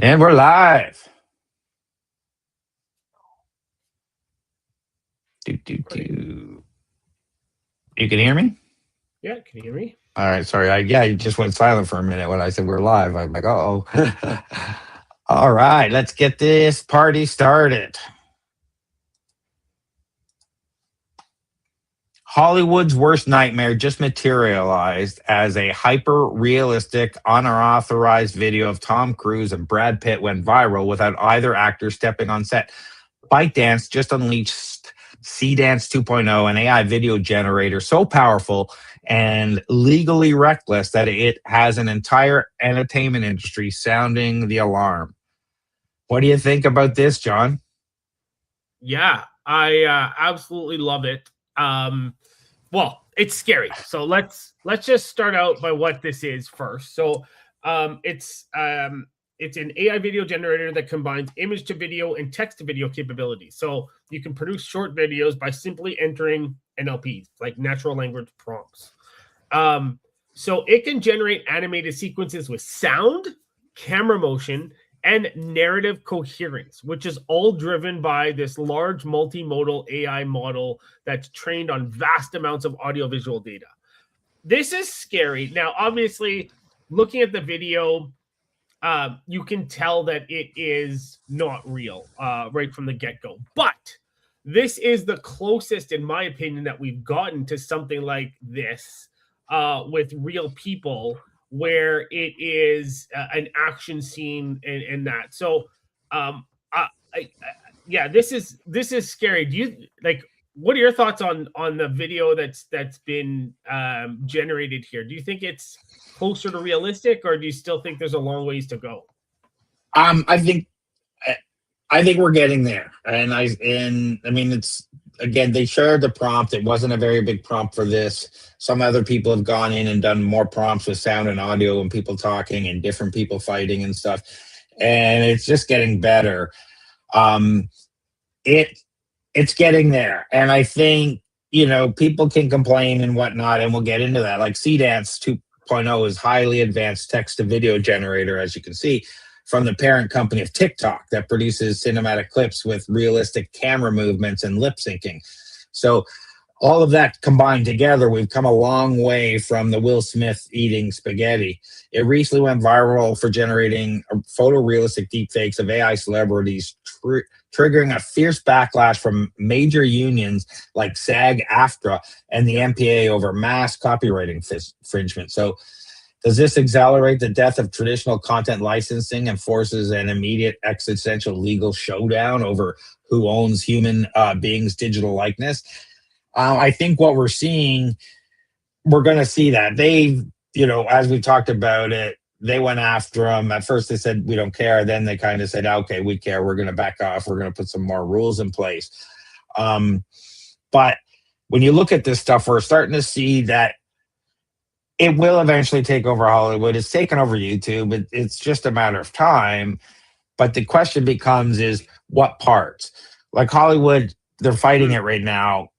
And we're live. Do. You can hear me? Yeah, can you hear me? All right, sorry. You just went silent for a minute when I said we're live. I'm like, oh. All right, let's get this party started. Hollywood's worst nightmare just materialized as a hyper realistic, unauthorized video of Tom Cruise and Brad Pitt went viral without either actor stepping on set. ByteDance just unleashed CDance 2.0, an AI video generator so powerful and legally reckless that it has an entire entertainment industry sounding the alarm. What do you think about this, John? Yeah, I absolutely love it. Well, it's scary. So let's just start out by what this is first. So it's an AI video generator that combines image to video and text to video capabilities. So you can produce short videos by simply entering NLPs, like natural language prompts. So it can generate animated sequences with sound, camera motion, and narrative coherence, which is all driven by this large multimodal AI model that's trained on vast amounts of audiovisual data. This is scary. Now, obviously, looking at the video, you can tell that it is not real right from the get-go. But this is the closest, in my opinion, that we've gotten to something like this with real people, where it is an action scene and that. So, yeah, this is scary. Do you like? What are your thoughts on the video that's been generated here? Do you think it's closer to realistic, or do you still think there's a long ways to go? I think we're getting there, and I mean, it's again, they shared the prompt. It wasn't a very big prompt for this. Some other people have gone in and done more prompts with sound and audio and people talking and different people fighting and stuff, and it's just getting better. It's getting there, and I think people can complain and whatnot, and we'll get into that. Like CDance 2.0 is highly advanced text to video generator, as you can see, from the parent company of TikTok that produces cinematic clips with realistic camera movements and lip syncing. So all of that combined together, we've come a long way from the Will Smith eating spaghetti. It recently went viral for generating photorealistic deepfakes of AI celebrities, triggering a fierce backlash from major unions like SAG-AFTRA and the MPA over mass copyright infringement. So does this accelerate the death of traditional content licensing and forces an immediate existential legal showdown over who owns human beings' digital likeness? I think what we're seeing, we're going to see that. They've, as we talked about it, they went after them. At first they said, we don't care. Then they kind of said, okay, we care. We're going to back off. We're going to put some more rules in place. But when you look at this stuff, we're starting to see that it will eventually take over Hollywood. It's taken over YouTube. It's just a matter of time. But the question becomes is what parts? Like Hollywood, they're fighting it right now,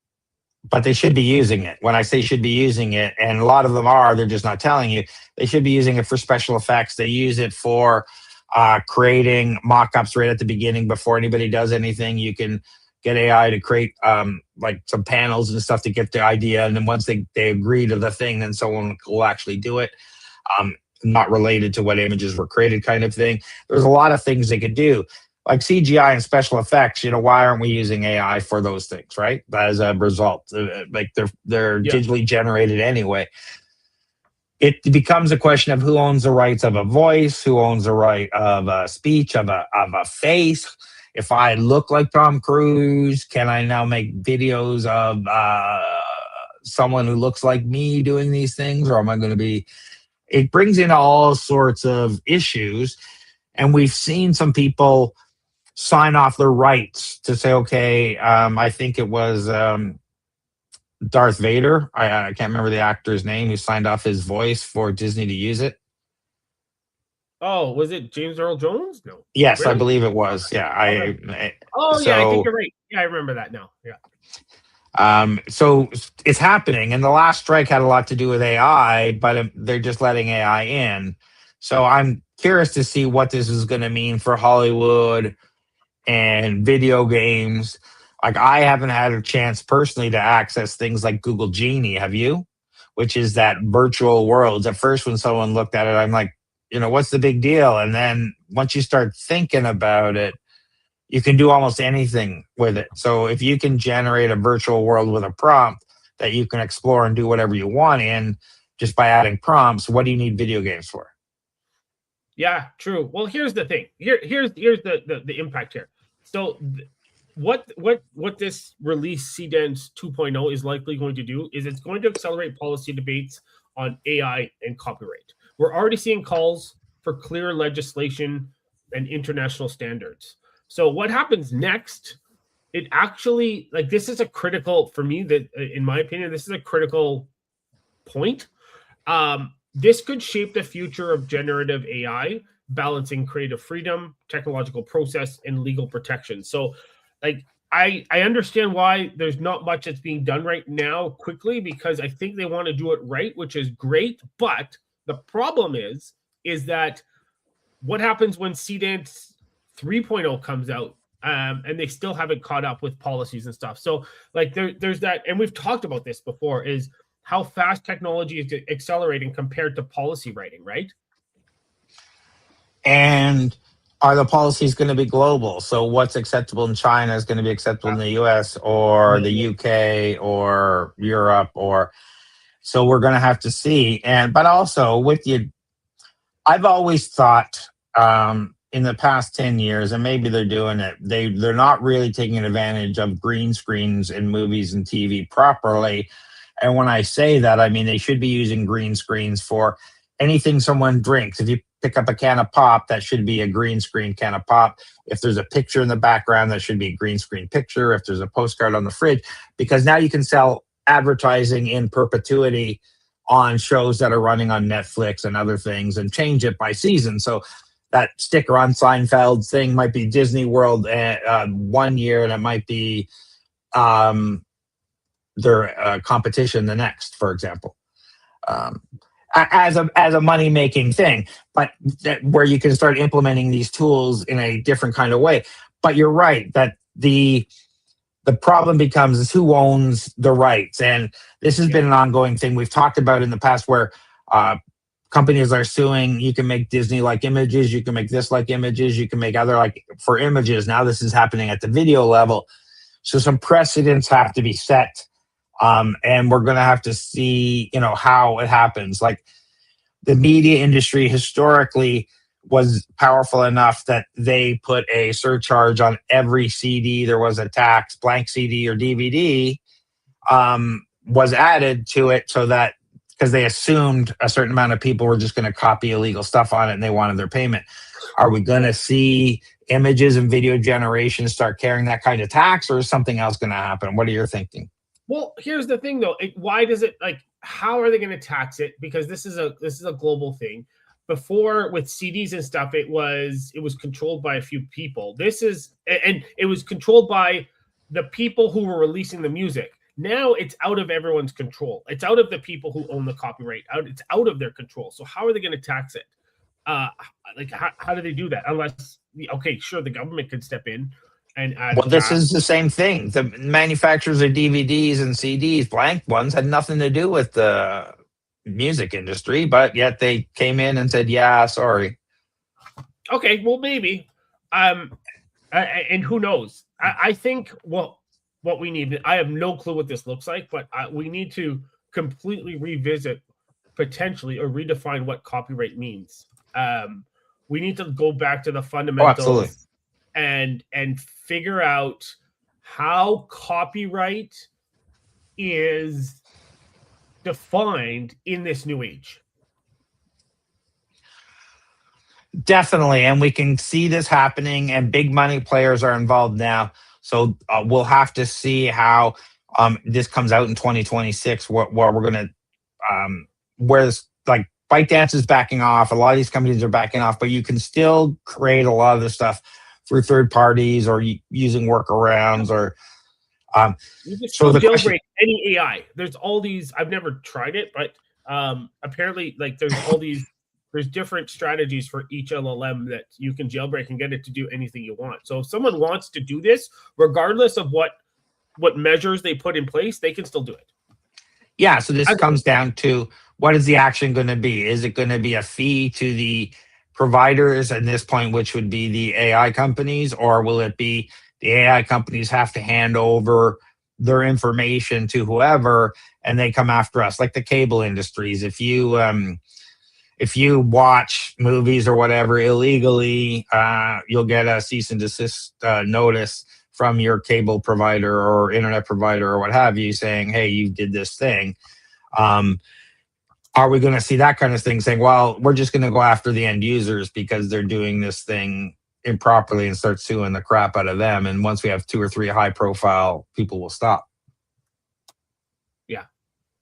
but they should be using it. When I say should be using it, and a lot of them are, they're just not telling you, they should be using it for special effects. They use it for creating mock-ups right at the beginning before anybody does anything. You can get AI to create like some panels and stuff to get the idea. And then once they agree to the thing, then someone will actually do it. Not related to what images were created kind of thing. There's a lot of things they could do. Like CGI and special effects, why aren't we using AI for those things, right? As a result, like they're digitally generated anyway. It becomes a question of who owns the rights of a voice, who owns the right of a speech, of a face. If I look like Tom Cruise, can I now make videos of someone who looks like me doing these things, or am I going to be? It brings in all sorts of issues, and we've seen some people sign off their rights to say, okay, I think it was Darth Vader. I can't remember the actor's name who signed off his voice for Disney to use it. Oh, was it James Earl Jones? No. Yes, really? I believe it was. Yeah. I think you're right. Yeah, I remember that now. Yeah. So it's happening, and the last strike had a lot to do with AI, but they're just letting AI in. So I'm curious to see what this is going to mean for Hollywood and video games. Like, I haven't had a chance personally to access things like Google Genie. Have you? Which is that virtual worlds. At first, when someone looked at it, I'm like, what's the big deal? And then once you start thinking about it, you can do almost anything with it. So if you can generate a virtual world with a prompt that you can explore and do whatever you want in just by adding prompts, what do you need video games for? Yeah, true. Well, here's the thing. Here's the impact here. So what this release CDENS 2.0 is likely going to do is it's going to accelerate policy debates on AI and copyright. We're already seeing calls for clear legislation and international standards. So what happens next? It actually, like, this is a critical, for me, that in my opinion, this is a critical point. This could shape the future of generative AI, balancing creative freedom, technological process, and legal protection. So, like, I understand why there's not much that's being done right now quickly, because I think they want to do it right, which is great. But the problem is that what happens when CDENS 3.0 comes out, and they still haven't caught up with policies and stuff. So, like, there's that, and we've talked about this before, is how fast technology is accelerating compared to policy writing, right? And are the policies going to be global? So what's acceptable in China is going to be acceptable in the US or the UK or Europe, or so we're going to have to see. But also with you, I've always thought in the past 10 years, and maybe they're doing it, they're not really taking advantage of green screens in movies and TV properly. And when I say that, I mean they should be using green screens for anything someone drinks. If you pick up a can of pop, that should be a green screen can of pop. If there's a picture in the background, that should be a green screen picture. If there's a postcard on the fridge, because now you can sell advertising in perpetuity on shows that are running on Netflix and other things, and change it by season. So that sticker on Seinfeld thing might be Disney World 1 year, and it might be their competition the next, for example, as a money making thing. But where you can start implementing these tools in a different kind of way. But you're right that the problem becomes is who owns the rights, and this has been an ongoing thing we've talked about in the past, where companies are suing. You can make Disney like images, you can make this like images, you can make other like for images. Now this is happening at the video level, so some precedents have to be set. And we're going to have to see, how it happens. Like, the media industry historically was powerful enough that they put a surcharge on every CD. There was a tax, blank CD or DVD was added to it, so that, because they assumed a certain amount of people were just going to copy illegal stuff on it and they wanted their payment. Are we going to see images and video generation start carrying that kind of tax, or is something else going to happen? What are you thinking? Well, here's the thing, though. Why does it, like, how are they going to tax it? Because this is a global thing. Before, with CDs and stuff, it was controlled by a few people. And it was controlled by the people who were releasing the music. Now it's out of everyone's control. It's out of the people who own the copyright. It's out of their control. So how are they going to tax it? How do they do that? Unless, okay, sure, the government could step in. Well, this is the same thing. The manufacturers of DVDs and CDs, blank ones, had nothing to do with the music industry, but yet they came in and said, yeah, sorry. Okay, well, maybe. And who knows? I think what we need, I have no clue what this looks like, but we need to completely revisit, potentially, or redefine what copyright means. We need to go back to the fundamentals. And figure out how copyright is defined in this new age. Definitely, and we can see this happening, and big money players are involved now. So we'll have to see how this comes out in 2026. Where we're going to, where this, like, ByteDance is backing off. A lot of these companies are backing off, but you can still create a lot of this stuff through third parties or using workarounds, or you just so jailbreak any AI. There's all these. I've never tried it, but apparently, like, there's all these there's different strategies for each LLM that you can jailbreak and get it to do anything you want. So if someone wants to do this, regardless of what measures they put in place, they can still do it. Yeah, so this comes down to, what is the action going to be? Is it going to be a fee to the providers at this point, which would be the AI companies, or will it be the AI companies have to hand over their information to whoever and they come after us, like the cable industries? If you watch movies or whatever illegally, you'll get a cease and desist notice from your cable provider or internet provider or what have you, saying, hey, you did this thing. Are we going to see that kind of thing, saying, well, we're just going to go after the end users because they're doing this thing improperly, and start suing the crap out of them? And once we have 2 or 3 high profile, people will stop. Yeah,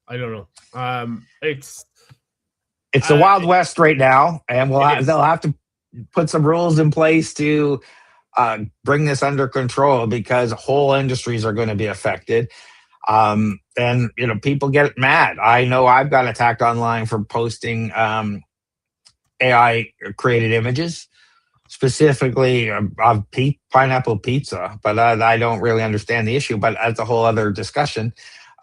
I don't know. It's the Wild West right now, and they'll have to put some rules in place to bring this under control, because whole industries are going to be affected. And people get mad. I know I've got attacked online for posting AI created images, specifically of pineapple pizza, but I don't really understand the issue, but that's a whole other discussion.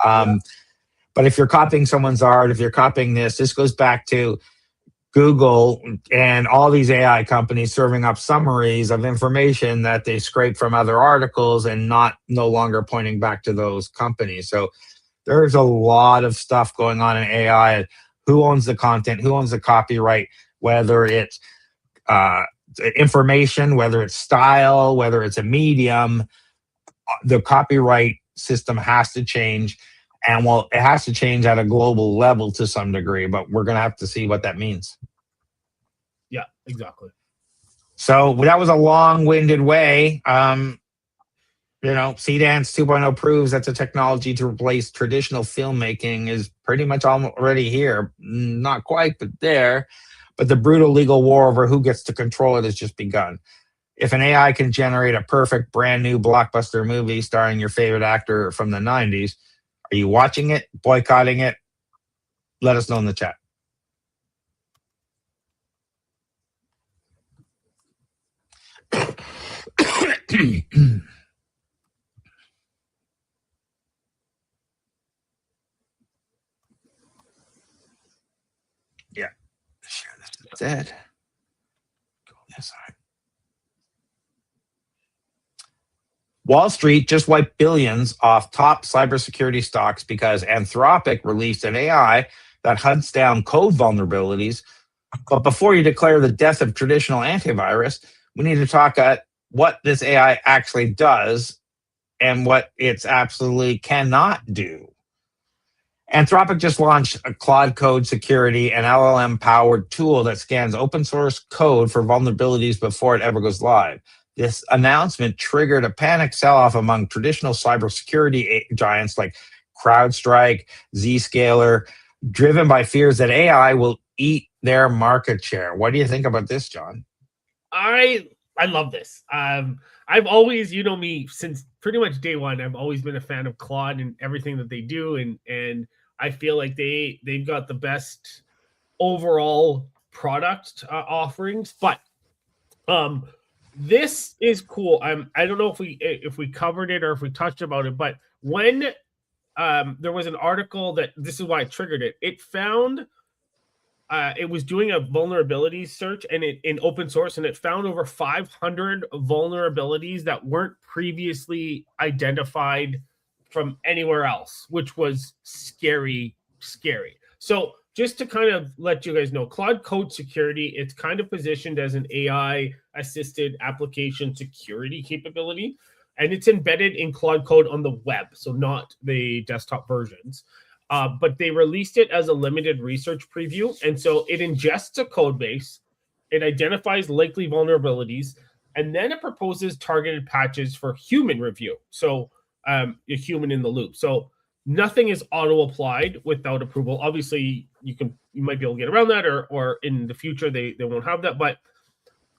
But if you're copying someone's art, if you're copying this goes back to Google and all these AI companies serving up summaries of information that they scrape from other articles and no longer pointing back to those companies. So there's a lot of stuff going on in AI. Who owns the content? Who owns the copyright? Whether it's information, whether it's style, whether it's a medium, the copyright system has to change. And it has to change at a global level to some degree, but we're going to have to see what that means. Yeah, exactly. So that was a long-winded way. Seedance 2.0 proves that the technology to replace traditional filmmaking is pretty much already here. Not quite, but there. But the brutal legal war over who gets to control it has just begun. If an AI can generate a perfect brand new blockbuster movie starring your favorite actor from the 90s, are you watching it, boycotting it? Let us know in the chat. Yeah. Share this instead. Go on this side. Wall Street just wiped billions off top cybersecurity stocks because Anthropic released an AI that hunts down code vulnerabilities. But before you declare the death of traditional antivirus, we need to talk about what this AI actually does and what it absolutely cannot do. Anthropic just launched a Claude Code Security, an LLM-powered tool that scans open source code for vulnerabilities before it ever goes live. This announcement triggered a panic sell-off among traditional cybersecurity giants like CrowdStrike, Zscaler, driven by fears that AI will eat their market share. What do you think about this, John? I love this. I've always, me, since pretty much day one, I've always been a fan of Claude and everything that they do, and I feel like they've got the best overall product offerings. But this is cool. I don't know if we covered it or if we touched about it, but when there was an article that this is why it triggered it. It found it was doing a vulnerability search and in open source, and it found over 500 vulnerabilities that weren't previously identified from anywhere else, which was scary. So just to kind of let you guys know, Claude Code Security, it's kind of positioned as an AI-assisted application security capability, and it's embedded in Claude Code on the web, so not the desktop versions. But they released it as a limited research preview, and so it ingests a code base, it identifies likely vulnerabilities, and then it proposes targeted patches for human review, so a human in the loop. So nothing is auto-applied without approval. Obviously, you might be able to get around that, or in the future they won't have that. But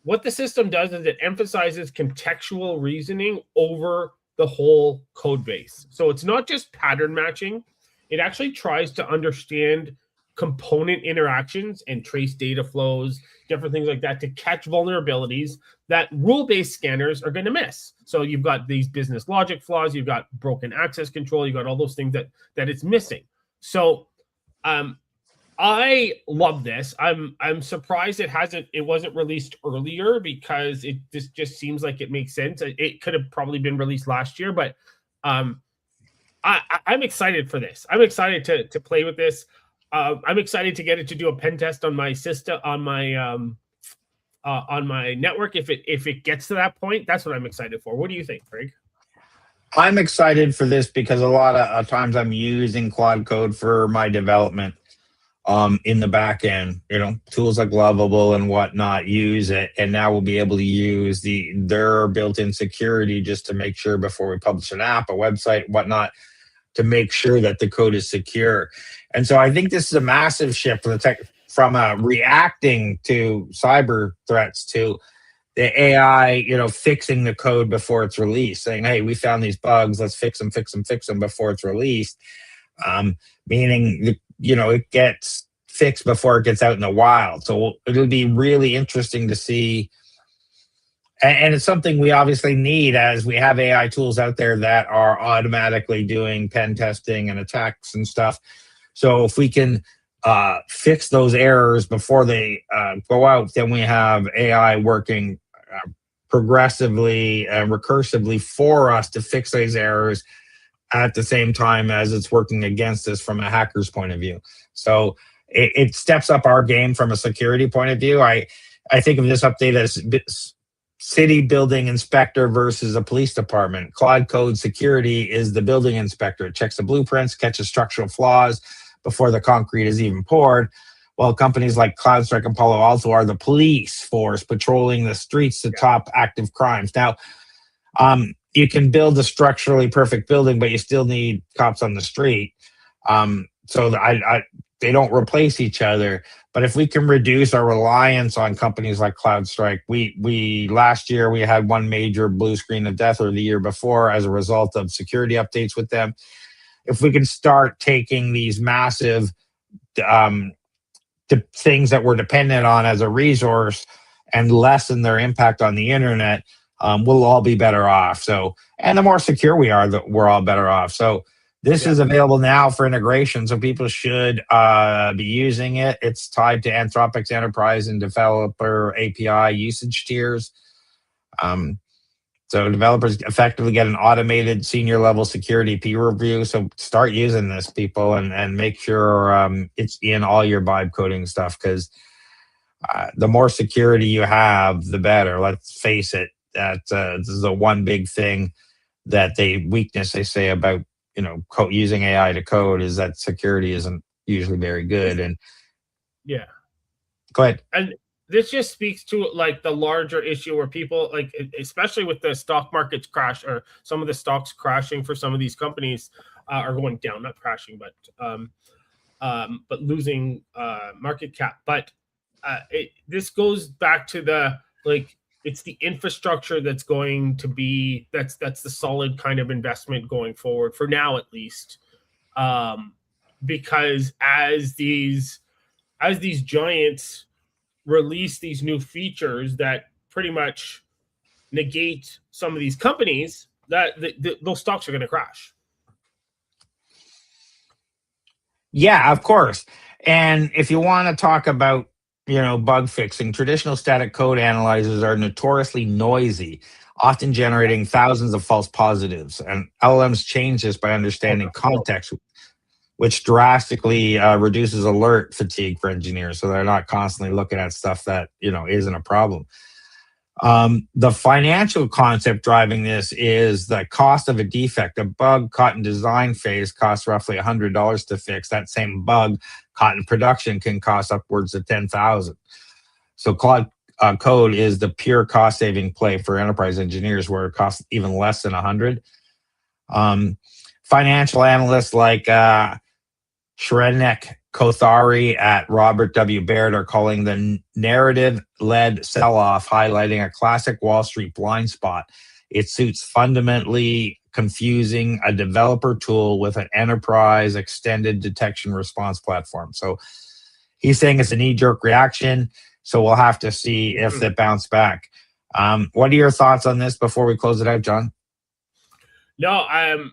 what the system does is it emphasizes contextual reasoning over the whole code base. So it's not just pattern matching. It actually tries to understand component interactions and trace data flows, different things like that to catch vulnerabilities that rule-based scanners are going to miss. So you've got these business logic flaws, you've got broken access control, you've got all those things that it's missing. So I love this. I'm surprised it wasn't released earlier, because this just seems like it makes sense. It could have probably been released last year, but I'm excited for this. I'm excited to play with this. I'm excited to get it to do a pen test on my system, on my network. If it gets to that point, that's what I'm excited for. What do you think, Craig? I'm excited for this because a lot of times I'm using Claude Code for my development in the back end. Tools like Lovable and whatnot use it, and now we'll be able to use their built-in security just to make sure before we publish an app, a website, whatnot, to make sure that the code is secure. And so I think this is a massive shift for the tech, from reacting to cyber threats to the AI, fixing the code before it's released, saying, hey, we found these bugs, let's fix them before it's released. Meaning, it gets fixed before it gets out in the wild. So it'll be really interesting to see. And it's something we obviously need, as we have AI tools out there that are automatically doing pen testing and attacks and stuff. So if we can fix those errors before they go out, then we have AI working progressively and recursively for us to fix those errors at the same time as it's working against us from a hacker's point of view. So it steps up our game from a security point of view. I think of this update as city building inspector versus a police department. Claude Code security is the building inspector. It checks the blueprints, catches structural flaws before the concrete is even poured, while companies like CrowdStrike and Palo Alto are the police force patrolling the streets to top active crimes. Now, you can build a structurally perfect building, but you still need cops on the street. So they don't replace each other. But if we can reduce our reliance on companies like CrowdStrike, we last year we had one major blue screen of death, or the year before, as a result of security updates with them. If we can start taking these massive things that we're dependent on as a resource and lessen their impact on the internet, we'll all be better off. So, and the more secure we are, we're all better off. So this is available now for integration, so people should be using it. It's tied to Anthropic's enterprise and developer API usage tiers. So developers effectively get an automated senior level security peer review. So start using this, people, and make sure it's in all your vibe coding stuff, because the more security you have, the better. Let's face it, that this is the one big thing that weakness they say about using AI to code, is that security isn't usually very good. And go ahead. And this just speaks to like the larger issue where people, like, especially with the stock markets crash, or some of the stocks crashing for some of these companies, are going down, not crashing, but losing market cap. But this goes back to it's the infrastructure that's going to be, that's the solid kind of investment going forward, for now at least. Because as these giants release these new features that pretty much negate some of these companies, that those stocks are going to crash. Yeah, of course. And if you want to talk about bug fixing, traditional static code analyzers are notoriously noisy, often generating thousands of false positives. And LLMs change this by understanding context, which drastically reduces alert fatigue for engineers, so they're not constantly looking at stuff that isn't a problem. The financial concept driving this is the cost of a defect. A bug caught in design phase costs roughly $100 to fix. That same bug caught in production can cost upwards of $10,000. So Claude Code is the pure cost-saving play for enterprise engineers, where it costs even less than $100. Financial analysts like Shrenik Kothari at Robert W. Baird are calling the narrative-led sell-off highlighting a classic Wall Street blind spot. It suits fundamentally confusing a developer tool with an enterprise extended detection response platform. So he's saying it's a knee-jerk reaction. So we'll have to see if it bounced back. What are your thoughts on this before we close it out, John? No, I'm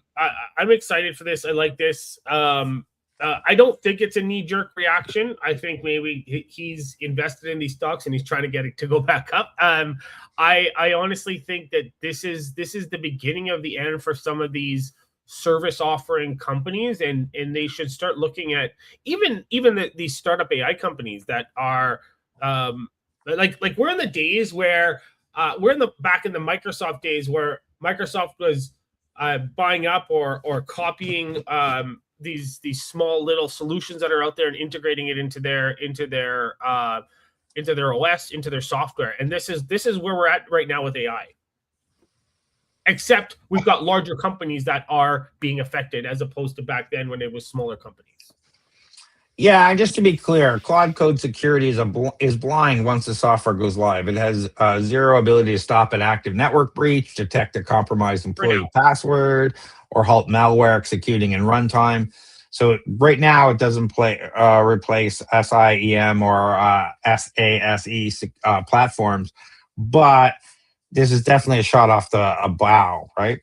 excited for this. I like this. I don't think it's a knee-jerk reaction. I think maybe he's invested in these stocks and he's trying to get it to go back up. I honestly think that this is the beginning of the end for some of these service offering companies, and they should start looking at even these startup AI companies that are like we're in the days where we're in the back in the Microsoft days where Microsoft was buying up or copying these small little solutions that are out there and integrating it into their OS, into their software. And this is where we're at right now with AI. Except we've got larger companies that are being affected as opposed to back then when it was smaller companies. Yeah, and just to be clear, Claude Code Security is blind once the software goes live. It has zero ability to stop an active network breach, detect a compromised employee password, or halt malware executing in runtime. So right now, it doesn't replace SIEM or SASE platforms, but this is definitely a shot off a bow, right?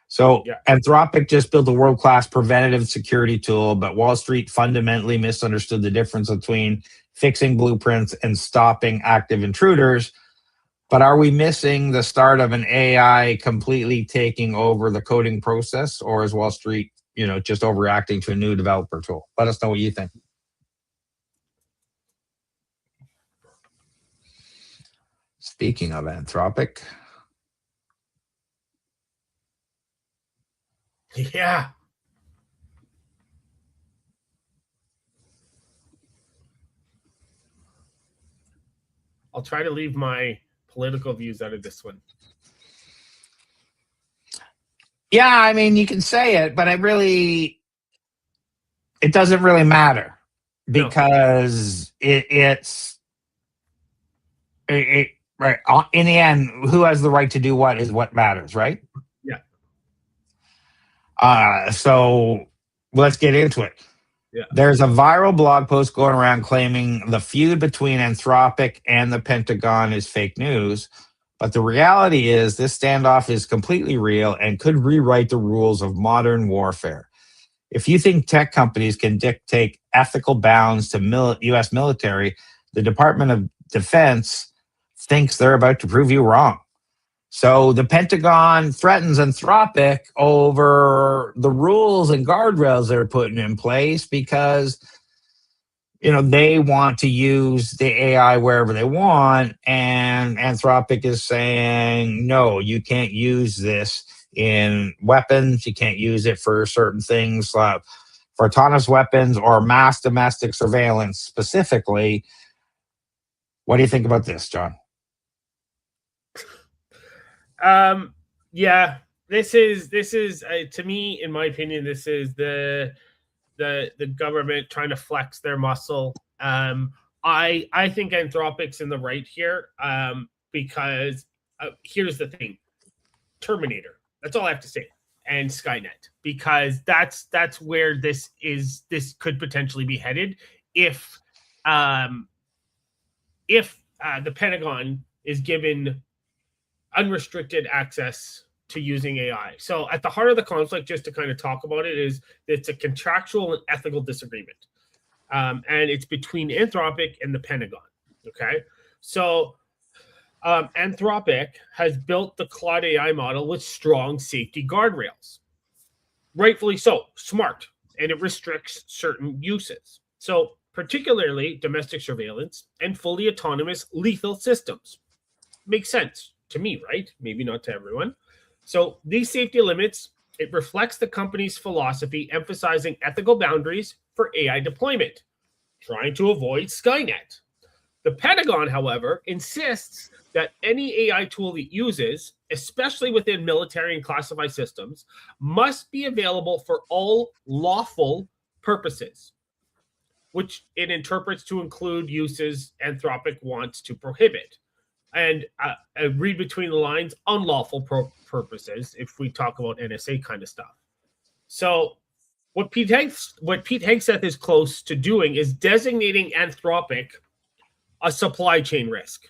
So Anthropic just built a world-class preventative security tool, but Wall Street fundamentally misunderstood the difference between fixing blueprints and stopping active intruders. But are we missing the start of an AI completely taking over the coding process, or is Wall Street, just overreacting to a new developer tool? Let us know what you think. Speaking of Anthropic. Yeah. I'll try to leave my political views out of this one. Yeah, I mean, you can say it, but it doesn't really matter because it's right. In the end, who has the right to do what is what matters, right? So let's get into it. Yeah. There's a viral blog post going around claiming the feud between Anthropic and the Pentagon is fake news. But the reality is this standoff is completely real and could rewrite the rules of modern warfare. If you think tech companies can dictate ethical bounds to U.S. military, the Department of Defense thinks they're about to prove you wrong. So the Pentagon threatens Anthropic over the rules and guardrails they're putting in place because, they want to use the AI wherever they want. And Anthropic is saying, no, you can't use this in weapons. You can't use it for certain things, for autonomous weapons or mass domestic surveillance specifically. What do you think about this, John? Yeah, this is to me, in my opinion, this is the government trying to flex their muscle. I think Anthropic's in the right here, because here's the thing: Terminator. That's all I have to say, and Skynet, because that's where this could potentially be headed if the Pentagon is given unrestricted access to using AI. So at the heart of the conflict, just to kind of talk about it, is it's a contractual and ethical disagreement. And it's between Anthropic and the Pentagon. Okay. So Anthropic has built the Claude AI model with strong safety guardrails. Rightfully so, smart, and it restricts certain uses. So particularly domestic surveillance and fully autonomous lethal systems. Makes sense to me, right? Maybe not to everyone. So these safety limits, it reflects the company's philosophy, emphasizing ethical boundaries for AI deployment, trying to avoid Skynet. The Pentagon, however, insists that any AI tool it uses, especially within military and classified systems, must be available for all lawful purposes, which it interprets to include uses Anthropic wants to prohibit. and read between the lines, unlawful purposes if we talk about NSA kind of stuff. So what Pete Hegseth is close to doing is designating Anthropic a supply chain risk,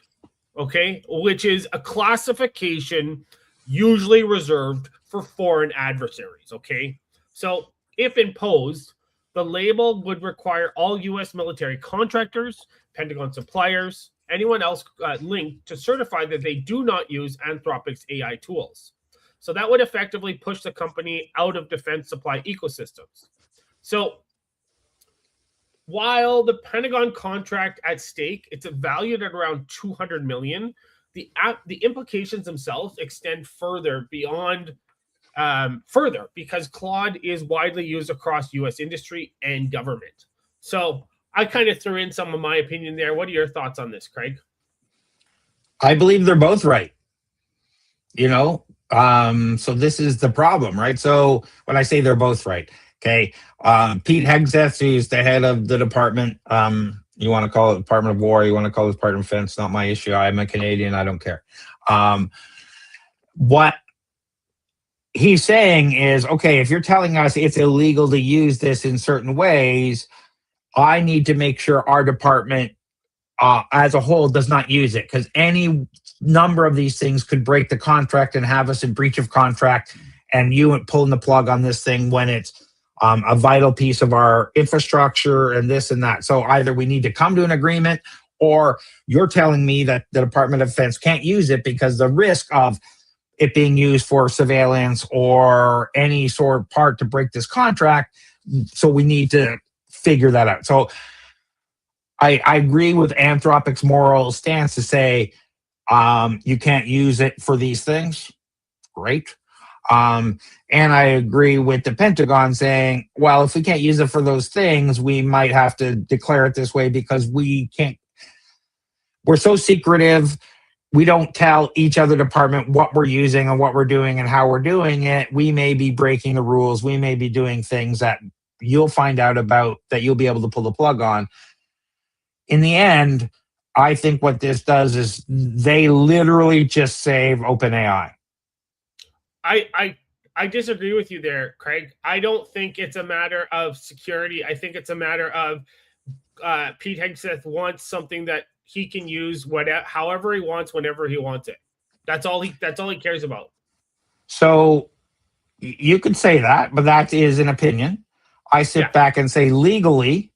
okay, which is a classification usually reserved for foreign adversaries, okay? So if imposed, the label would require all U.S. military contractors, Pentagon suppliers, anyone else linked to certify that they do not use Anthropic's AI tools. So that would effectively push the company out of defense supply ecosystems. So while the Pentagon contract at stake, it's valued at around $200 million, the implications themselves extend further beyond because Claude is widely used across U.S. industry and government. So I kind of threw in some of my opinion there. What are your thoughts on this, Craig? I believe they're both right. So this is the problem, right? So when I say they're both right, okay, Pete Hegseth, who's the head of the department, you want to call it Department of War, you want to call it Department of Defense, not my issue. I'm a Canadian, I don't care. What he's saying is, okay, if you're telling us it's illegal to use this in certain ways, I need to make sure our department as a whole does not use it, because any number of these things could break the contract and have us in breach of contract, and you pulling the plug on this thing when it's a vital piece of our infrastructure and this and that. So either we need to come to an agreement, or you're telling me that the Department of Defense can't use it because the risk of it being used for surveillance or any sort of part to break this contract. So we need to figure that out. So I agree with Anthropic's moral stance to say you can't use it for these things. Great. And I agree with the Pentagon saying, well, if we can't use it for those things, we might have to declare it this way because we can't. We're so secretive. We don't tell each other department what we're using and what we're doing and how we're doing it. We may be breaking the rules. We may be doing things that you'll find out about that you'll be able to pull the plug on. In the end, I think what this does is they literally just save OpenAI. I disagree with you there, Craig. I don't think it's a matter of security. I think it's a matter of Pete Hegseth wants something that he can use however he wants, whenever he wants it. That's all he cares about. So you could say that, but that is an opinion. I sit back and say legally,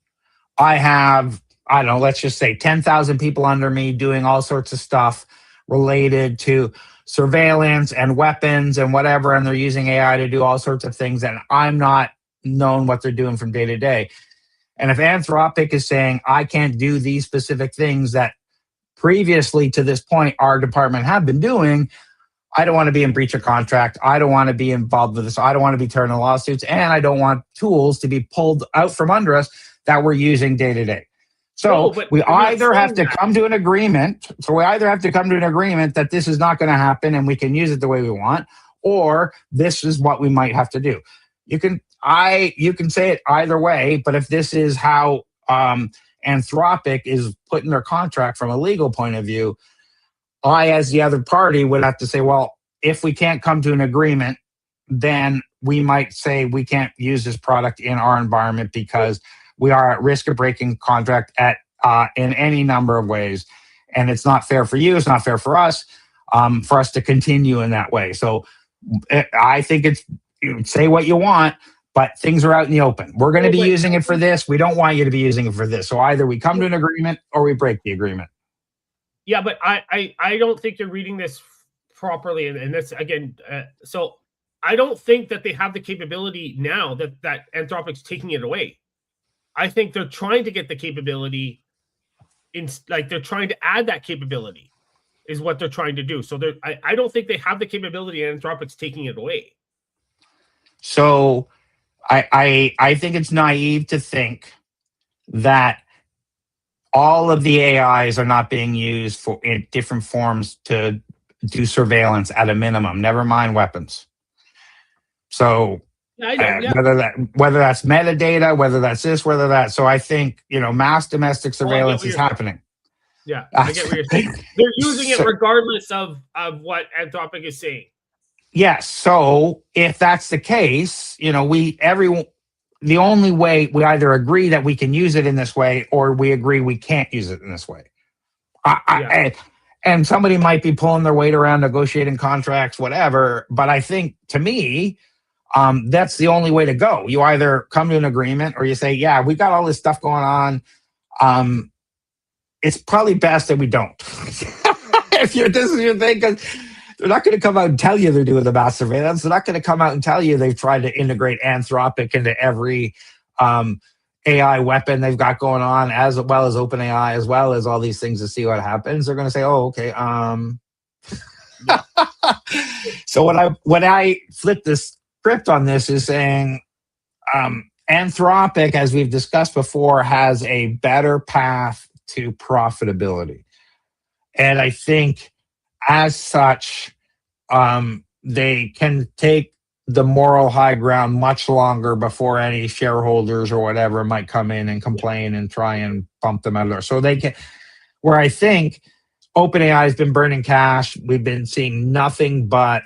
I have, I don't know, let's just say 10,000 people under me doing all sorts of stuff related to surveillance and weapons and whatever, and they're using AI to do all sorts of things, and I'm not known what they're doing from day to day. And if Anthropic is saying, I can't do these specific things that previously to this point our department have been doing, I don't want to be in breach of contract. I don't want to be involved with this. I don't want to be turning lawsuits, and I don't want tools to be pulled out from under us that we're using day to day. So we either have to come to an agreement. So we either have to come to an agreement that this is not going to happen and we can use it the way we want, or this is what we might have to do. You can say it either way, but if this is how Anthropic is putting their contract from a legal point of view, I, as the other party, would have to say, well, if we can't come to an agreement, then we might say we can't use this product in our environment because we are at risk of breaking contract in any number of ways. And it's not fair for you. It's not fair for us to continue in that way. So I think it's, say what you want, but things are out in the open. We're going to be using it for this. We don't want you to be using it for this. So either we come to an agreement or we break the agreement. Yeah, but I don't think you're reading this properly. And that's, again, so I don't think that they have the capability now that Anthropic's taking it away. I think they're trying to get the capability they're trying to add that capability is what they're trying to do. So I don't think they have the capability and Anthropic's taking it away. So I think it's naive to think that all of the AIs are not being used in different forms to do surveillance at a minimum, never mind weapons. So whether that's metadata, whether that's this, whether that. So I think, mass domestic surveillance is happening. Yeah, I get what you're saying. They're using it regardless of what Anthropic is saying. Yes. So if that's the case, the only way we either agree that we can use it in this way or we agree we can't use it in this way. And somebody might be pulling their weight around negotiating contracts, whatever. But I think to me, that's the only way to go. You either come to an agreement or you say, yeah, we've got all this stuff going on. It's probably best that we don't. If this is your thing, because they're not going to come out and tell you they're doing the mass surveillance. They're not going to come out and tell you they've tried to integrate Anthropic into every AI weapon they've got going on, as well as OpenAI, as well as all these things to see what happens. They're going to say, oh, okay. So when I flip the script on this is saying Anthropic, as we've discussed before, has a better path to profitability. And I think as such, they can take the moral high ground much longer before any shareholders or whatever might come in and complain and try and bump them out of there. So they can, where I think OpenAI has been burning cash. We've been seeing nothing but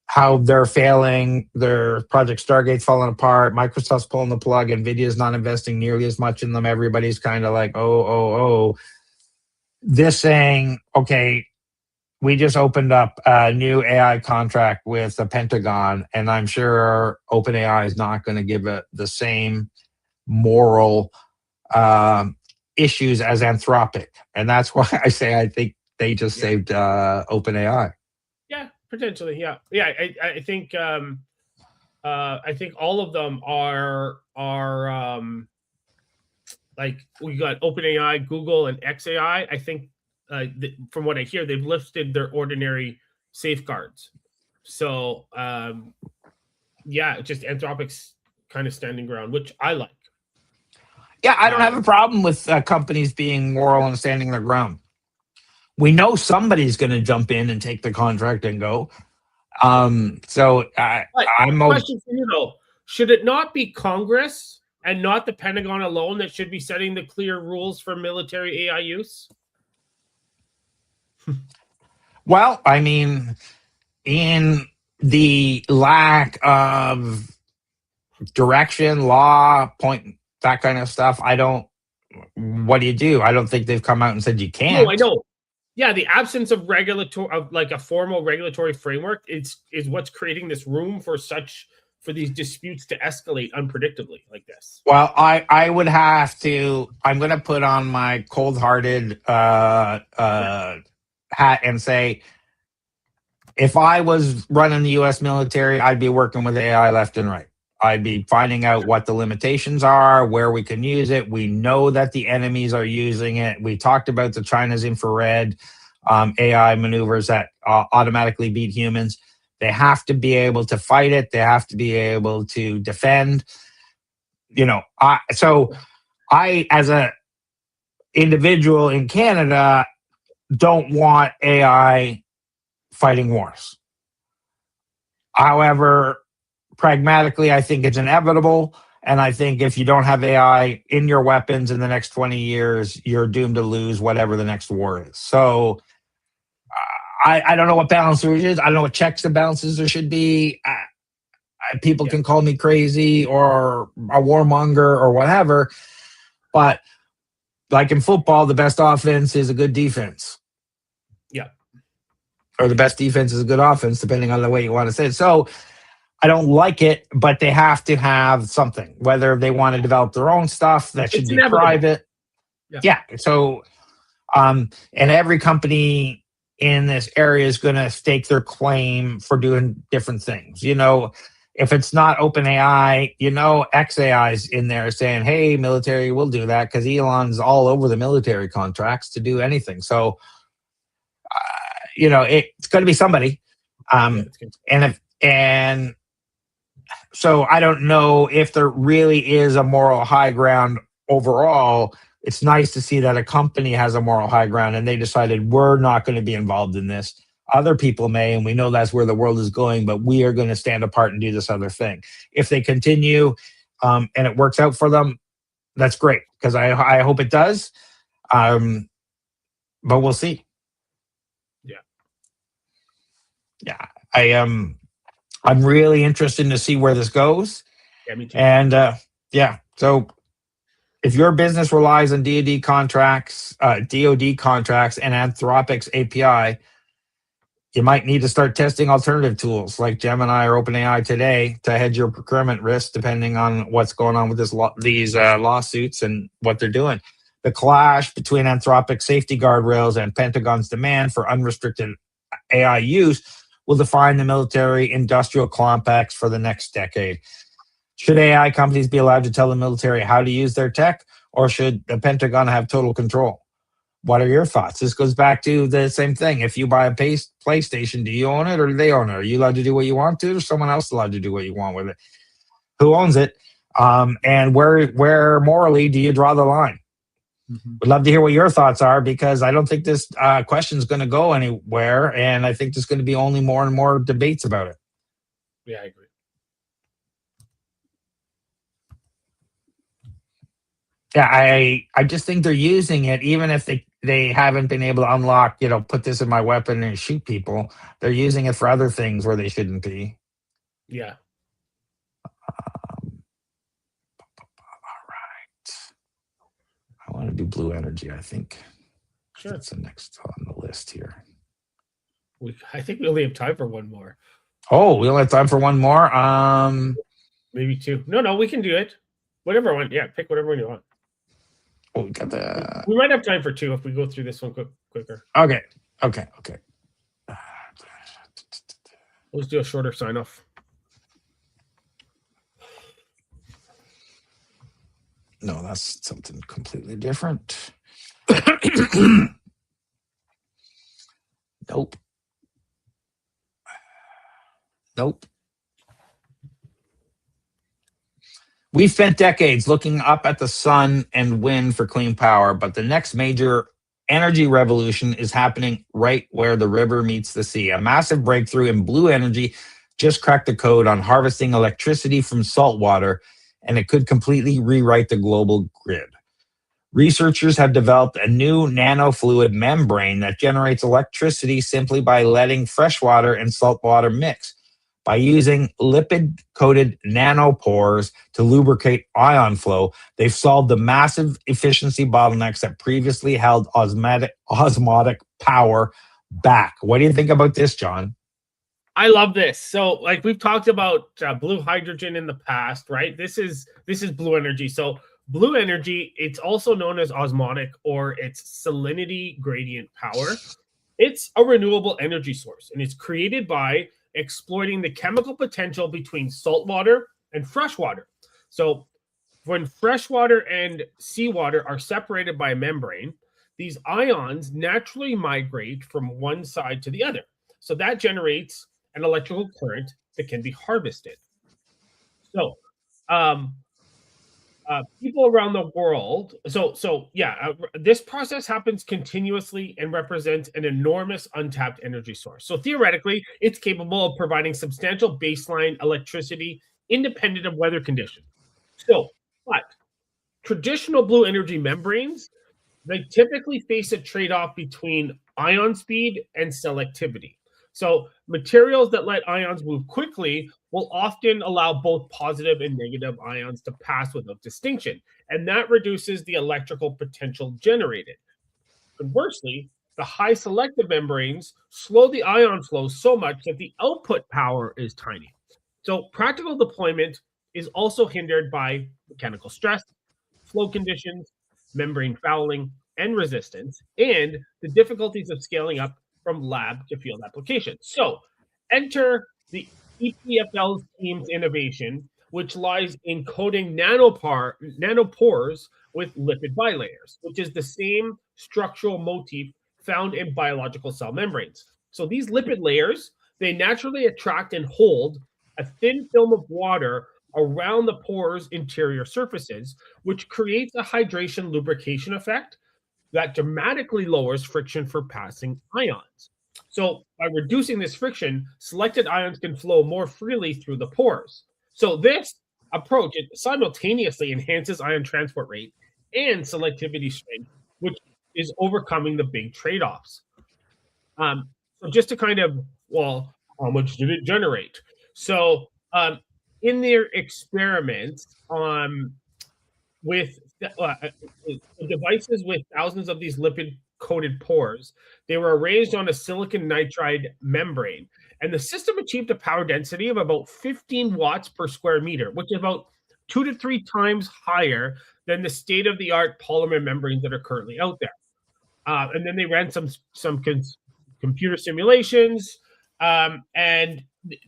how they're failing. Their Project Stargate's falling apart. Microsoft's pulling the plug. NVIDIA's not investing nearly as much in them. Everybody's kind of like, oh. This saying, okay, we just opened up a new AI contract with the Pentagon, and I'm sure OpenAI is not going to give it the same moral issues as Anthropic. And that's why I say I think they just saved OpenAI. Yeah, potentially. Yeah. I think all of them are like we got OpenAI, Google, and XAI. I think from what I hear, they've lifted their ordinary safeguards. So just Anthropic's kind of standing ground, which I like. Yeah, I don't have a problem with companies being moral and standing their ground. We know somebody's going to jump in and take the contract and go. I'm question for you though: should it not be Congress and not the Pentagon alone that should be setting the clear rules for military AI use? Well, I mean, in the lack of direction, law, that kind of stuff, what do? I don't think they've come out and said you can't. No, I know. Yeah, the absence of a formal regulatory framework is what's creating this room for these disputes to escalate unpredictably like this. Well, I would have to. I'm going to put on my cold-hearted hat and say, if I was running the U.S. military, I'd be working with AI left and right. I'd be finding out what the limitations are, where we can use it. We know that the enemies are using it. We talked about the China's infrared AI maneuvers that automatically beat humans. They have to be able to fight it. They have to be able to defend. I, as a individual in Canada, don't want AI fighting wars. However, pragmatically, I think it's inevitable. And I think if you don't have AI in your weapons in the next 20 years, you're doomed to lose whatever the next war is. So I don't know what balance there is. I don't know what checks and balances there should be. People can call me crazy or a warmonger or whatever. But like in football, the best offense is a good defense. Yeah. Or the best defense is a good offense, depending on the way you want to say it. So I don't like it, but they have to have something, whether they want to develop their own stuff that should be private. Yeah. So, and every company in this area is going to stake their claim for doing different things. If it's not OpenAI, XAI's in there saying, hey, military, we'll do that, because Elon's all over the military contracts to do anything. So, it's going to be somebody. So I don't know if there really is a moral high ground overall. It's nice to see that a company has a moral high ground and they decided we're not going to be involved in this. Other people may, and we know that's where the world is going, but we are going to stand apart and do this other thing. If they continue and it works out for them, that's great, because I hope it does. But we'll see. Yeah. Yeah. I'm really interested to see where this goes. Yeah, me too. And yeah, so if your business relies on DoD contracts, and Anthropic's API, you might need to start testing alternative tools like Gemini or OpenAI today to hedge your procurement risk, depending on what's going on with these lawsuits and what they're doing. The clash between Anthropic's safety guardrails and Pentagon's demand for unrestricted AI use will define the military-industrial complex for the next decade. Should AI companies be allowed to tell the military how to use their tech, or should the Pentagon have total control? What are your thoughts? This goes back to the same thing. If you buy a PlayStation, do you own it or do they own it? Are you allowed to do what you want to, or someone else allowed to do what you want with it? Who owns it? And where morally do you draw the line? Would love to hear what your thoughts are, because I don't think this question is going to go anywhere, and I think there's going to be only more and more debates about it. Yeah, I agree. Yeah, I just think they're using it, even if they haven't been able to unlock, put this in my weapon and shoot people. They're using it for other things where they shouldn't be. Yeah. All right. I want to do blue energy, I think. Sure. That's the next on the list here. I think we only have time for one more. Oh, we only have time for one more? Maybe two. No, we can do it. Whatever one. Yeah, pick whatever one you want. Oh, we got the... We might have time for two if we go through this one quicker. Okay. Let's do a shorter sign-off. No, that's something completely different. Nope. We've spent decades looking up at the sun and wind for clean power, but the next major energy revolution is happening right where the river meets the sea. A massive breakthrough in blue energy just cracked the code on harvesting electricity from salt water, and it could completely rewrite the global grid. Researchers have developed a new nanofluid membrane that generates electricity simply by letting fresh water and salt water mix. By using lipid-coated nanopores to lubricate ion flow, they've solved the massive efficiency bottlenecks that previously held osmotic power back. What do you think about this, John? I love this. So, like we've talked about blue hydrogen in the past, right? This is blue energy. So, blue energy, it's also known as osmotic, or it's salinity gradient power. It's a renewable energy source, and it's created by exploiting the chemical potential between salt water and fresh water. So when fresh water and seawater are separated by a membrane, these ions naturally migrate from one side to the other. So that generates an electrical current that can be harvested. So people around the world. This process happens continuously and represents an enormous untapped energy source. So theoretically, it's capable of providing substantial baseline electricity independent of weather conditions. So, but traditional blue energy membranes, they typically face a trade-off between ion speed and selectivity. So materials that let ions move quickly will often allow both positive and negative ions to pass without distinction, and that reduces the electrical potential generated. Conversely, the high selective membranes slow the ion flow so much that the output power is tiny. So practical deployment is also hindered by mechanical stress, flow conditions, membrane fouling, and resistance, and the difficulties of scaling up from lab to field application. So enter the EPFL team's innovation, which lies in coating nanopores with lipid bilayers, which is the same structural motif found in biological cell membranes. So these lipid layers, they naturally attract and hold a thin film of water around the pores' interior surfaces, which creates a hydration lubrication effect that dramatically lowers friction for passing ions. So by reducing this friction, selected ions can flow more freely through the pores. So this approach, it simultaneously enhances ion transport rate and selectivity strength, which is overcoming the big trade-offs. So just to kind of, well, how much did it generate? So in their experiments with devices with thousands of these lipid-coated pores, they were arranged on a silicon nitride membrane, and the system achieved a power density of about 15 watts per square meter, which is about 2 to 3 times higher than the state-of-the-art polymer membranes that are currently out there. And then they ran some computer simulations, and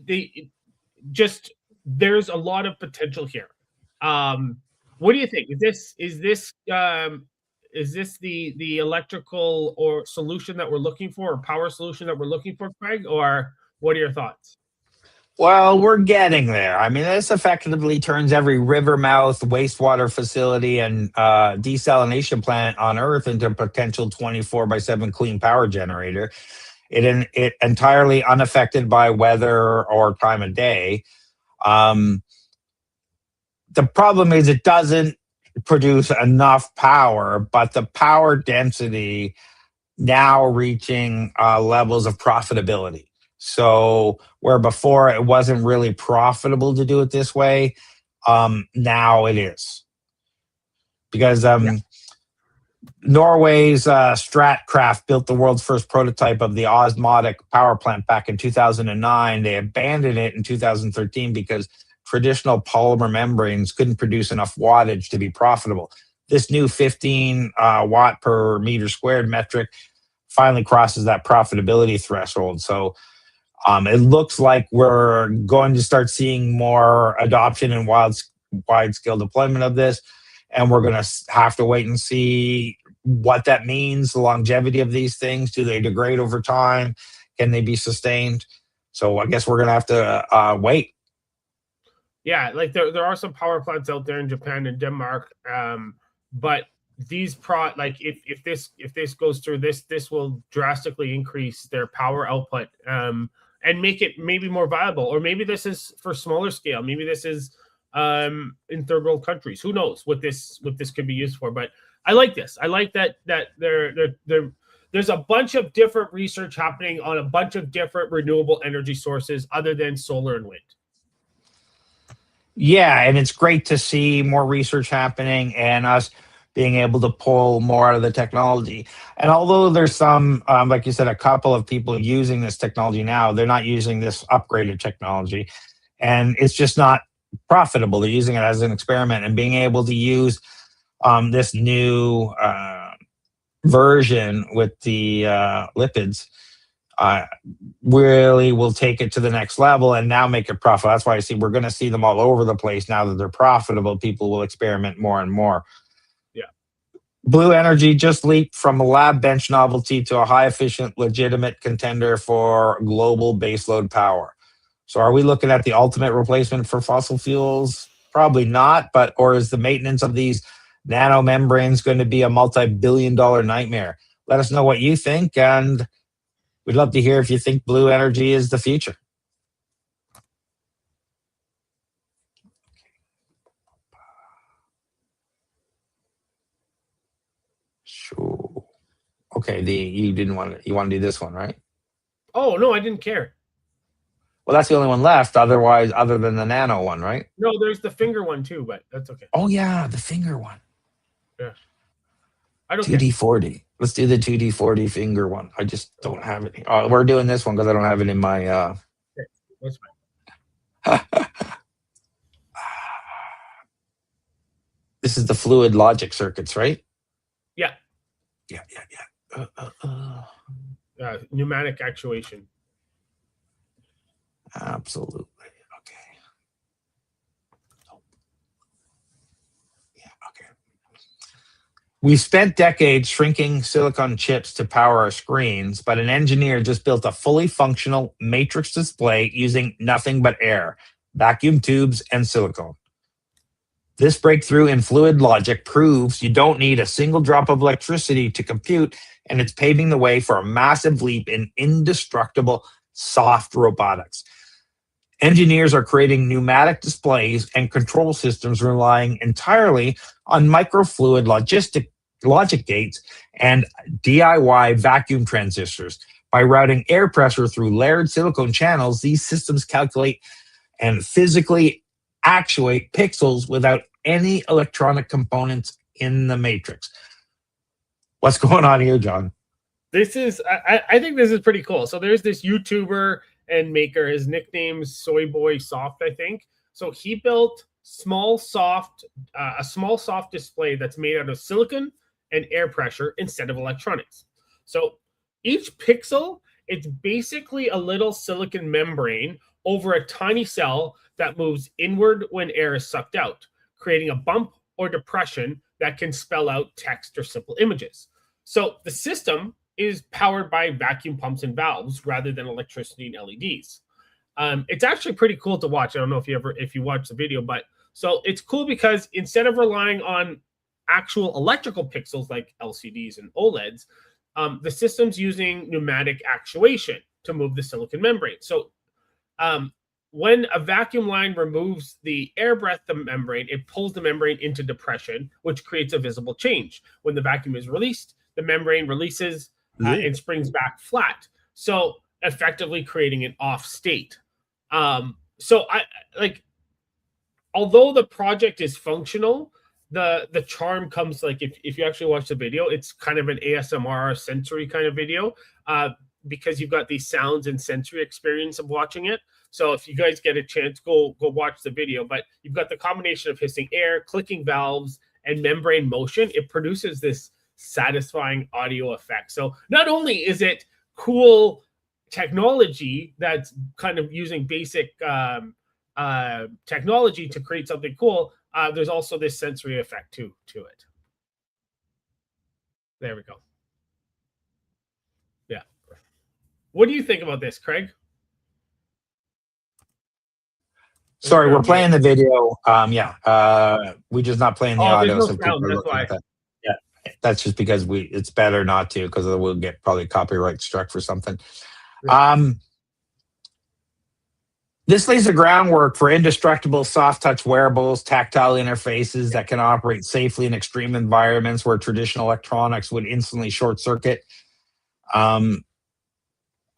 they just, there's a lot of potential here. What do you think? Is this the electrical or solution that we're looking for, or power solution that we're looking for, Craig? Or what are your thoughts? Well, we're getting there. I mean, this effectively turns every river mouth, wastewater facility, and desalination plant on Earth into a potential 24/7 clean power generator. It entirely unaffected by weather or time of day. The problem is it doesn't produce enough power, but the power density now reaching levels of profitability. So where before it wasn't really profitable to do it this way, now it is. Because Norway's Statkraft built the world's first prototype of the osmotic power plant back in 2009. They abandoned it in 2013 because traditional polymer membranes couldn't produce enough wattage to be profitable. This new 15 watt per meter squared metric finally crosses that profitability threshold. So it looks like we're going to start seeing more adoption and wide-scale deployment of this, and we're going to have to wait and see what that means, the longevity of these things. Do they degrade over time? Can they be sustained? So I guess we're going to have to wait. Yeah, like there are some power plants out there in Japan and Denmark, but these if this goes through, this will drastically increase their power output, and make it maybe more viable. Or maybe this is for smaller scale. Maybe this is in third world countries. Who knows what this could be used for? But I like this. I like that there's a bunch of different research happening on a bunch of different renewable energy sources other than solar and wind. Yeah, and it's great to see more research happening and us being able to pull more out of the technology. And although there's some, like you said, a couple of people using this technology now, they're not using this upgraded technology. And it's just not profitable. They're using it as an experiment, and being able to use this new version with the lipids really will take it to the next level and now make it profitable. That's why I see we're going to see them all over the place now that they're profitable. People will experiment more and more. Yeah. Blue energy just leaped from a lab bench novelty to a high efficient, legitimate contender for global baseload power. So are we looking at the ultimate replacement for fossil fuels? Probably not, or is the maintenance of these nano membranes going to be a multi-billion-dollar nightmare? Let us know what you think, and we'd love to hear if you think blue energy is the future. Sure. Okay, you want to do this one, right? Oh no, I didn't care. Well, that's the only one left. Otherwise, other than the nano one, right? No, there's the finger one too, but that's okay. Oh yeah, the finger one. Yeah. I don't 2D40. Let's do the 2D40 finger one. I just don't have it. We're doing this one because I don't have it in my. Okay, that's fine. This is the fluid logic circuits, right? Yeah. Yeah. Pneumatic actuation. Absolutely. Okay. Yeah. Okay. We spent decades shrinking silicon chips to power our screens, but an engineer just built a fully functional matrix display using nothing but air, vacuum tubes, and silicone. This breakthrough in fluid logic proves you don't need a single drop of electricity to compute, and it's paving the way for a massive leap in indestructible soft robotics. Engineers are creating pneumatic displays and control systems relying entirely on microfluid logic gates and DIY vacuum transistors. By routing air pressure through layered silicon channels, these systems calculate and physically actuate pixels without any electronic components in the matrix. What's going on here, John? This is, I think this is pretty cool. So there's this YouTuber and maker. His nickname's Soy Boy Soft, I think. So he built a small soft display that's made out of silicon and air pressure instead of electronics. So each pixel, it's basically a little silicon membrane over a tiny cell that moves inward when air is sucked out, creating a bump or depression that can spell out text or simple images. So the system is powered by vacuum pumps and valves rather than electricity and LEDs. It's actually pretty cool to watch. I don't know if you watch the video, but so it's cool because instead of relying on actual electrical pixels like LCDs and OLEDs, the system's using pneumatic actuation to move the silicon membrane. So when a vacuum line removes the air breath, the membrane, it pulls the membrane into depression, which creates a visible change. When the vacuum is released, the membrane releases and springs back flat. So effectively creating an off state. So I like, although the project is functional, the charm comes like if you actually watch the video, it's kind of an ASMR sensory kind of video because you've got these sounds and sensory experience of watching it. So if you guys get a chance, go watch the video. But you've got the combination of hissing air, clicking valves, and membrane motion. It produces this satisfying audio effect. So not only is it cool technology that's kind of using basic technology to create something cool, there's also this sensory effect to it. There we go. Yeah. What do you think about this, Craig? Sorry, we're playing the video. We're just not playing the audio. No sound, that's why. Yeah, that's just because it's better not to, because we'll get probably copyright struck for something. Yeah. This lays the groundwork for indestructible soft touch wearables, tactile interfaces that can operate safely in extreme environments where traditional electronics would instantly short circuit.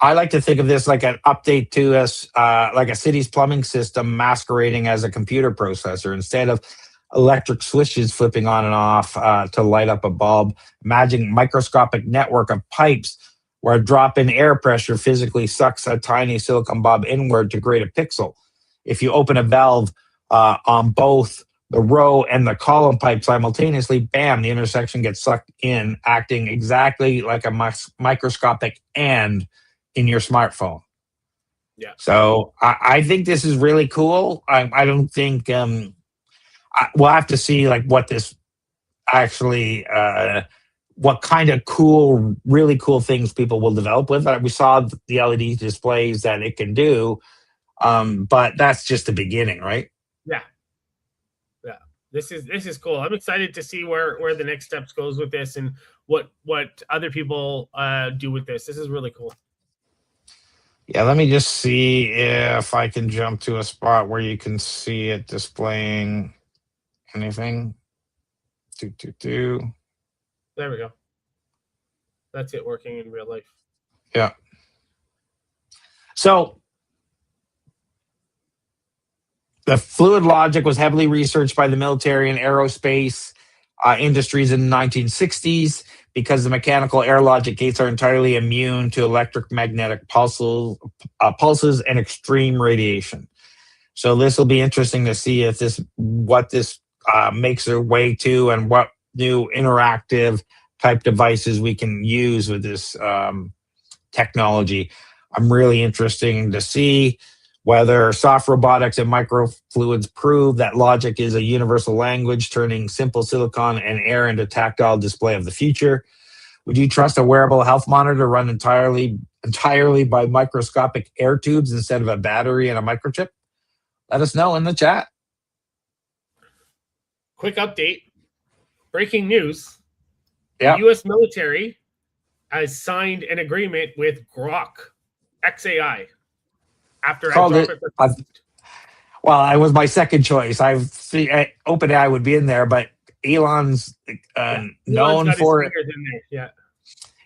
I like to think of this like an update to us, like a city's plumbing system masquerading as a computer processor. Instead of electric switches flipping on and off to light up a bulb, imagine a microscopic network of pipes where a drop in air pressure physically sucks a tiny silicon bulb inward to create a pixel. If you open a valve on both the row and the column pipe simultaneously, bam, the intersection gets sucked in, acting exactly like a microscopic and in your smartphone. Yeah. So I think this is really cool. I don't think we'll have to see like what this actually, what kind of cool, really cool things people will develop with. We saw the LED displays that it can do, but that's just the beginning, right? Yeah. Yeah. This is cool. I'm excited to see where the next steps goes with this and what other people do with this. This is really cool. Yeah, let me just see if I can jump to a spot where you can see it displaying anything. There we go. That's it working in real life. Yeah. So the fluid logic was heavily researched by the military and aerospace industries in the 1960s because the mechanical air logic gates are entirely immune to electromagnetic pulses and extreme radiation. So this will be interesting to see if what this makes their way to and what new interactive type devices we can use with this technology. I'm really interested to see whether soft robotics and microfluids prove that logic is a universal language, turning simple silicon and air into tactile display of the future. Would you trust a wearable health monitor run entirely by microscopic air tubes instead of a battery and a microchip? Let us know in the chat. Quick update. Breaking news. Yeah. The U.S. military has signed an agreement with Grok XAI after Anthropic. Well, it was my second choice. OpenAI would be in there, but Elon's Elon's known got his for it. fingers in there. Yeah.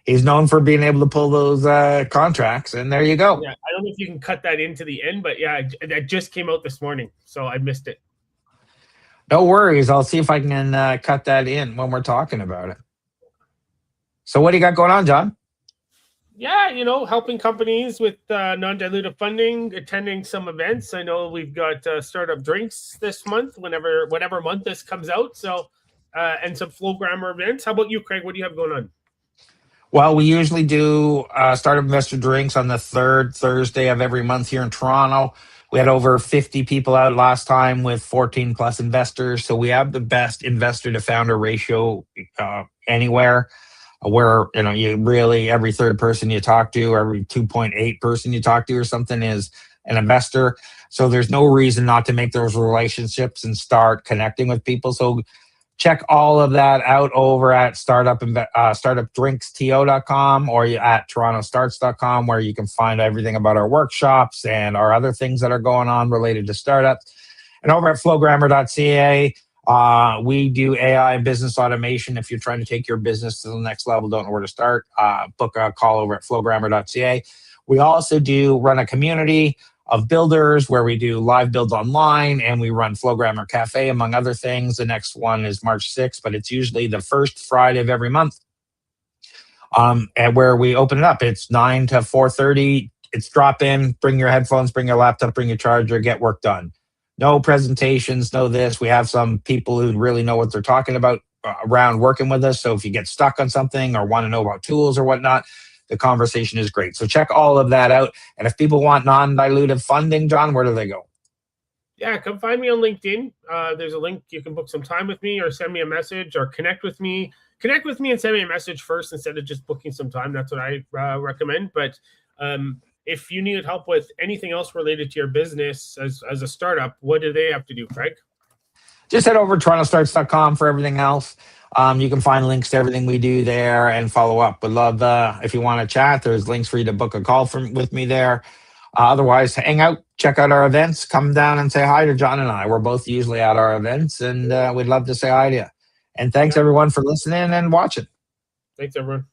He's known for being able to pull those contracts, and there you go. Yeah, I don't know if you can cut that into the end, but yeah, that just came out this morning, so I missed it. No worries. I'll see if I can cut that in when we're talking about it. So what do you got going on, John? Yeah, helping companies with non-dilutive funding, attending some events. I know we've got startup drinks this month, whatever month this comes out. So, and some Flowgrammer events. How about you, Craig? What do you have going on? Well, we usually do startup investor drinks on the third Thursday of every month here in Toronto. We had over 50 people out last time with 14 plus investors. So we have the best investor to founder ratio anywhere, where you really, every third person you talk to, every 2.8 person you talk to or something is an investor. So there's no reason not to make those relationships and start connecting with people. So check all of that out over at startupdrinksto.com or at torontostarts.com, where you can find everything about our workshops and our other things that are going on related to startups. And over at flowgrammer.ca, we do AI and business automation. If you're trying to take your business to the next level, don't know where to start, book a call over at flowgrammer.ca. We also do run a community of builders where we do live builds online, and we run Flowgrammer Cafe, among other things. The next one is March 6th, but it's usually the first Friday of every month, and where we open it up. It's 9 to 4:30. It's drop in, bring your headphones, bring your laptop, bring your charger, get work done. No presentations, no this. We have some people who really know what they're talking about around working with us. So if you get stuck on something or want to know about tools or whatnot, the conversation is great. So check all of that out. And if people want non-dilutive funding, John, where do they go? Yeah, come find me on LinkedIn. There's a link. You can book some time with me or send me a message or connect with me. Connect with me and send me a message first instead of just booking some time. That's what I recommend. But if you need help with anything else related to your business as a startup, what do they have to do, Craig? Just head over to torontostarts.com for everything else. You can find links to everything we do there and follow up. Would love if you want to chat, there's links for you to book a call with me there. Otherwise, hang out, check out our events, come down and say hi to John and I. We're both usually at our events, and we'd love to say hi to you. And thanks everyone for listening and watching. Thanks everyone.